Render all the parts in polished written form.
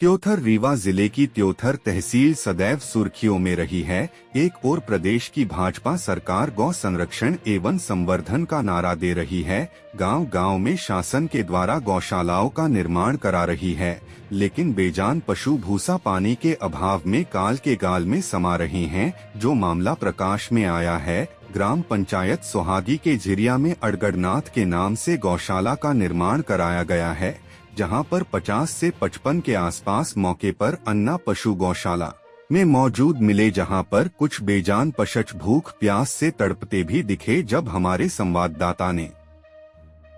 त्योथर रीवा जिले की त्योथर तहसील सदैव सुर्खियों में रही है। एक ओर प्रदेश की भाजपा सरकार गौ संरक्षण एवं संवर्धन का नारा दे रही है, गांव-गांव में शासन के द्वारा गौशालाओं का निर्माण करा रही है, लेकिन बेजान पशु भूसा पानी के अभाव में काल के गाल में समा रहे हैं। जो मामला प्रकाश में आया है, ग्राम पंचायत सोहागी के झिरिया में अड़गड़नाथ के नाम से गौशाला का निर्माण कराया गया है, जहां पर 50 से 55 के आसपास मौके पर अन्ना पशु गौशाला में मौजूद मिले, जहां पर कुछ बेजान पशु भूख प्यास से तड़पते भी दिखे। जब हमारे संवाददाता ने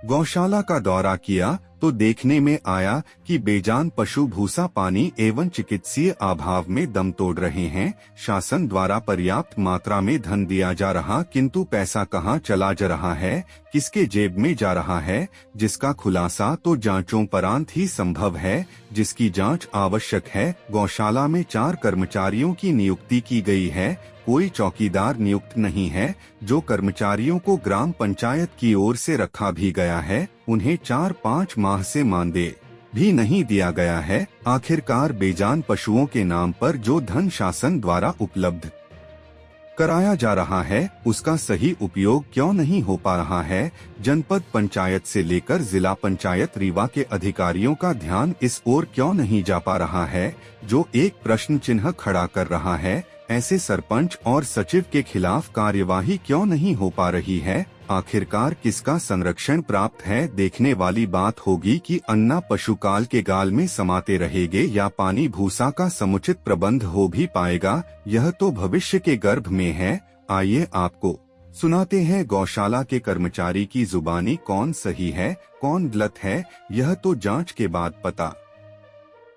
गौशाला का दौरा किया तो देखने में आया कि बेजान पशु भूसा पानी एवं चिकित्सीय अभाव में दम तोड़ रहे हैं। शासन द्वारा पर्याप्त मात्रा में धन दिया जा रहा, किंतु पैसा कहां चला जा रहा है, किसके जेब में जा रहा है, जिसका खुलासा तो जांचों परांत ही संभव है, जिसकी जांच आवश्यक है। गौशाला में 4 कर्मचारियों की नियुक्ति की गई है, कोई चौकीदार नियुक्त नहीं है। जो कर्मचारियों को ग्राम पंचायत की ओर से रखा भी गया है, उन्हें 4-5 माह से मानदेय भी नहीं दिया गया है। आखिरकार बेजान पशुओं के नाम पर जो धन शासन द्वारा उपलब्ध कराया जा रहा है, उसका सही उपयोग क्यों नहीं हो पा रहा है? जनपद पंचायत से लेकर जिला पंचायत रीवा के अधिकारियों का ध्यान इस ओर क्यों नहीं जा पा रहा है, जो एक प्रश्न चिन्ह खड़ा कर रहा है। ऐसे सरपंच और सचिव के खिलाफ कार्यवाही क्यों नहीं हो पा रही है? आखिरकार किसका संरक्षण प्राप्त है? देखने वाली बात होगी कि अन्ना पशु काल के गाल में समाते रहेंगे या पानी भूसा का समुचित प्रबंध हो भी पाएगा, यह तो भविष्य के गर्भ में है। आइए आपको सुनाते हैं गौशाला के कर्मचारी की जुबानी, कौन सही है कौन गलत है, यह तो जांच के बाद पता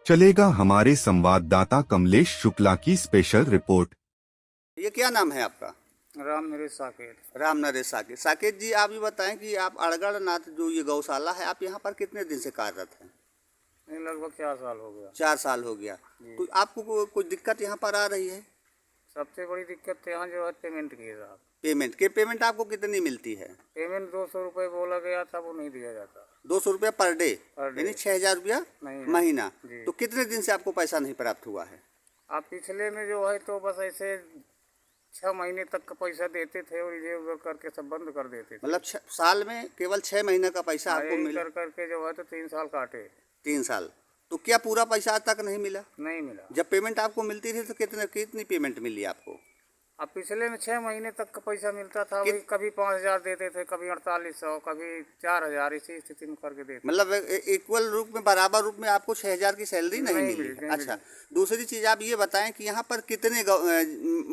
चलेगा। हमारे संवाददाता कमलेश शुक्ला की स्पेशल रिपोर्ट। ये क्या नाम है आपका? राम नरेश साकेत। राम नरेश साकेत। साकेत जी, आप ये बताएं कि आप अड़गड़नाथ जो ये गौशाला है, आप यहाँ पर कितने दिन से कार्यरत हैं? लगभग 4 साल हो गया। 4 साल हो गया। तो आपको कोई दिक्कत यहाँ पर आ रही है? सबसे बड़ी दिक्कत यहाँ जो है पेमेंट की है साहब। पेमेंट आपको कितनी मिलती है? पेमेंट 200 रुपये बोला गया था, वो नहीं दिया जाता। 200 रुपया पर डे, यानी 6,000 रुपया महीना। तो कितने दिन से आपको पैसा नहीं प्राप्त हुआ है? आप पिछले में जो है तो बस ऐसे 6 महीने तक का पैसा देते थे और इधर उधर करके सब बंद कर देते थे। मतलब साल में केवल 6 महीने का पैसा आपको मिला? करके जो है तो 3 साल काटे। 3 साल। तो क्या पूरा पैसा आज तक नहीं मिला? नहीं मिला। जब पेमेंट आपको मिलती थी तो कितनी पेमेंट मिली आपको? अब पिछले में 6 महीने तक का पैसा मिलता था, वही कभी 5,000 देते थे, कभी 4800, कभी 4,000, इसी स्थिति में करके देते। मतलब इक्वल रूप में, बराबर रूप में आपको 6,000 की सैलरी नहीं मिली। अच्छा, दूसरी चीज आप ये बताएं कि यहाँ पर कितने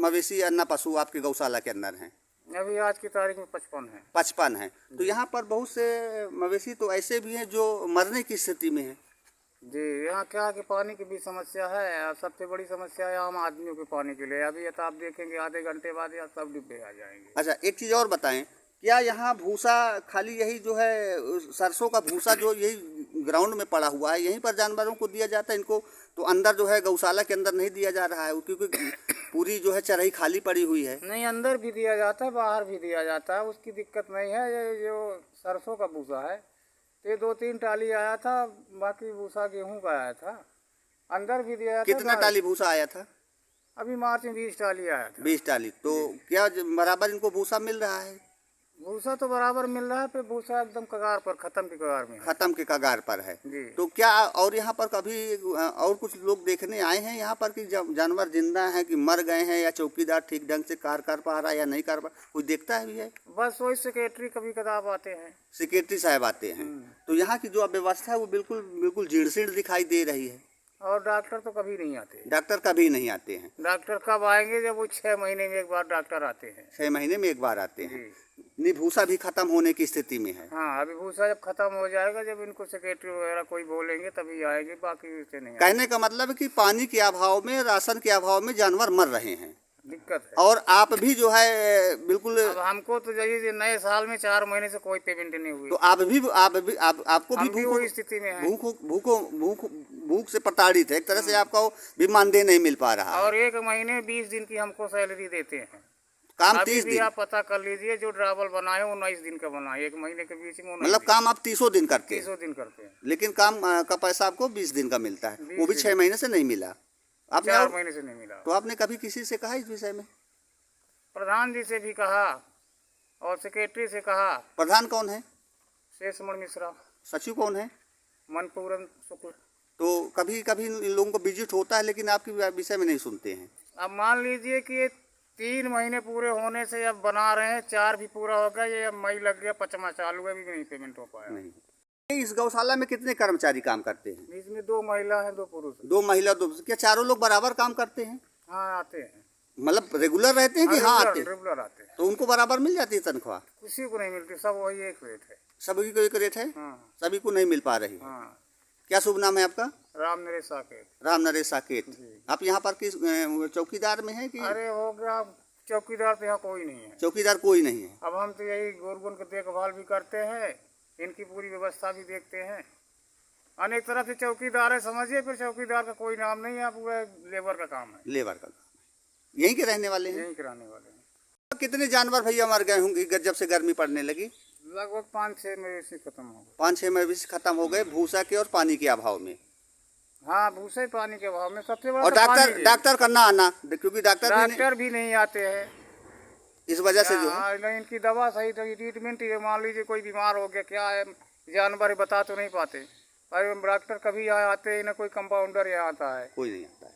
मवेशी अन्ना पशु आपके गौशाला के अंदर हैं? अभी आज की तारीख में 55 है। 55 है। तो यहाँ पर बहुत से मवेशी तो ऐसे भी हैं जो मरने की स्थिति में है। जी, यहाँ क्या कि पानी की भी समस्या है, सबसे बड़ी समस्या है आम आदमियों के पानी के लिए। अभी तो आप देखेंगे आधे घंटे बाद या सब डिब्बे आ जाएंगे। अच्छा, एक चीज़ और बताएं, क्या यहाँ भूसा खाली यही जो है सरसों का भूसा जो यही ग्राउंड में पड़ा हुआ है, यहीं पर जानवरों को दिया जाता है? इनको तो अंदर जो है गौशाला के अंदर नहीं दिया जा रहा है, क्योंकि पूरी जो है चराई खाली पड़ी हुई है। नहीं, अंदर भी दिया जाता है, बाहर भी दिया जाता है, उसकी दिक्कत नहीं है। ये जो सरसों का भूसा है, ये 2-3 टाली आया था, बाकी भूसा गेहूं का आया था, अंदर भी दिया था। कितना टाली भूसा आया था? अभी मार्च में 20 टाली आया था। 20 टाली। तो क्या बराबर इनको भूसा मिल रहा है? भूसा तो बराबर मिल रहा है, पे भूसा एकदम कगार पर, खत्म के कगार में, खत्म के कगार पर है जी। तो क्या और यहाँ पर कभी और कुछ लोग देखने आए हैं यहाँ पर कि जानवर जिंदा हैं कि मर गए हैं, या चौकीदार ठीक ढंग से कार्य कर पा रहा है या नहीं कर पा, कोई देखता है भी है? बस वही सेक्रेटरी कभी कदार आते हैं, सेक्रेटरी साहब आते हैं। तो यहाँ की जो व्यवस्था है वो बिल्कुल जीर्ण दिखाई दे रही है। और डॉक्टर तो कभी नहीं आते। डॉक्टर कभी नहीं आते हैं। डॉक्टर कब आएंगे? जब वो 6 महीने में एक बार डॉक्टर आते हैं। 6 महीने में एक बार आते हैं। नहीं, भूसा भी खत्म होने की स्थिति में है। हाँ, अभी भूसा जब खत्म हो जाएगा, जब इनको सेक्रेटरी वगैरह कोई बोलेंगे तभी आएंगे, बाकी से नहीं। कहने का मतलब है कि पानी के अभाव में, राशन के अभाव में जानवर मर रहे हैं, दिक्कत है। और आप भी जो है बिल्कुल। अब हमको तो जैसे नए साल में 4 महीने से कोई पेमेंट नहीं हुई, तो आपको भी वही स्थिति में है। भूख से प्रताड़ित है एक तरह से, आपको भी मानदेय नहीं मिल पा रहा। और 1 महीने 20 दिन की हमको सैलरी देते हैं। काम अभी 30 भी दिन, आप पता कर लीजिए, जो ड्रावल बना है 19 दिन का बना है, 1 महीने के बीच में 19 मतलब दिन, काम आप 30 दिन करते हैं, 30 दिन करते हैं, लेकिन काम का पैसा आपको 20 दिन का मिलता है, 20 वो भी दिन। 6 महीने से नहीं मिला आपने। 4 और महीने से नहीं मिला। तो आपने कभी किसी से कहा इस विषय में? प्रधान जी से भी कहा और सेक्रेटरी से कहा। प्रधान कौन है? शेषमण मिश्रा। सचिव कौन है? मनपूरन शुक्ल। तो कभी कभी इन लोगों को विजिट होता है, लेकिन आपके विषय में नहीं सुनते हैं। अब मान लीजिए कि ये 3 महीने पूरे होने से अब बना रहे हैं, 4 भी पूरा हो गया, ये अब मई लग गया, 5वां चालू है, अभी भी नहीं पेमेंट हो पाया। नहीं। इस गौशाला में कितने कर्मचारी काम करते हैं? इसमें 2 महिला हैं, 2 पुरुष हैं। 2 महिला 2, क्या चारों लोग बराबर काम करते हैं? हाँ आते हैं। मतलब रेगुलर रहते हैं कि हाँ आते हैं? रेगुलर आते हैं। तो उनको बराबर मिल जाती है तनख्वाह? किसी को नहीं मिलती, सब वही एक रेट है। सभी को एक रेट है? हाँ सभी को नहीं मिल पा रही। हाँ। क्या शुभ नाम है आपका? राम नरेश साकेत। राम नरेश साकेत। जी। आप यहाँ पर किस चौकीदार में है कि? अरे हो गया, चौकीदार तो यहाँ कोई नहीं है। चौकीदार कोई नहीं है। अब हम तो यही गोरगोन की देखभाल भी करते हैं, इनकी पूरी व्यवस्था भी देखते हैं। अनेक तरह से चौकीदार है, समझिए, फिर चौकीदार का कोई नाम नहीं है, पूरा लेबर का काम है। लेबर का काम है। यहीं के रहने वाले हैं? यहीं कराने वाले हैं। कितने जानवर भैया मर गए होंगे जब से गर्मी पड़ने लगी? लगभग 5-6 मवेशी खत्म हो गए। 5-6 मवेशी खत्म हो गए भूसा के और पानी के अभाव में। हाँ, भूसे पानी के अभाव में सबसे बड़ा और तो पानी है। डॉक्टर करना आना, क्योंकि डॉक्टर भी नहीं आते हैं। इस वजह से जो है हाँ, नहीं, इनकी दवा सही तो ट्रीटमेंट ही, मान लीजिए कोई बीमार हो गया, क्या है जानवर बता तो नहीं पाते, पर डॉक्टर कभी यहाँ आते हैं ना, कोई कंपाउंडर यहाँ आता है। कोई नहीं आता है।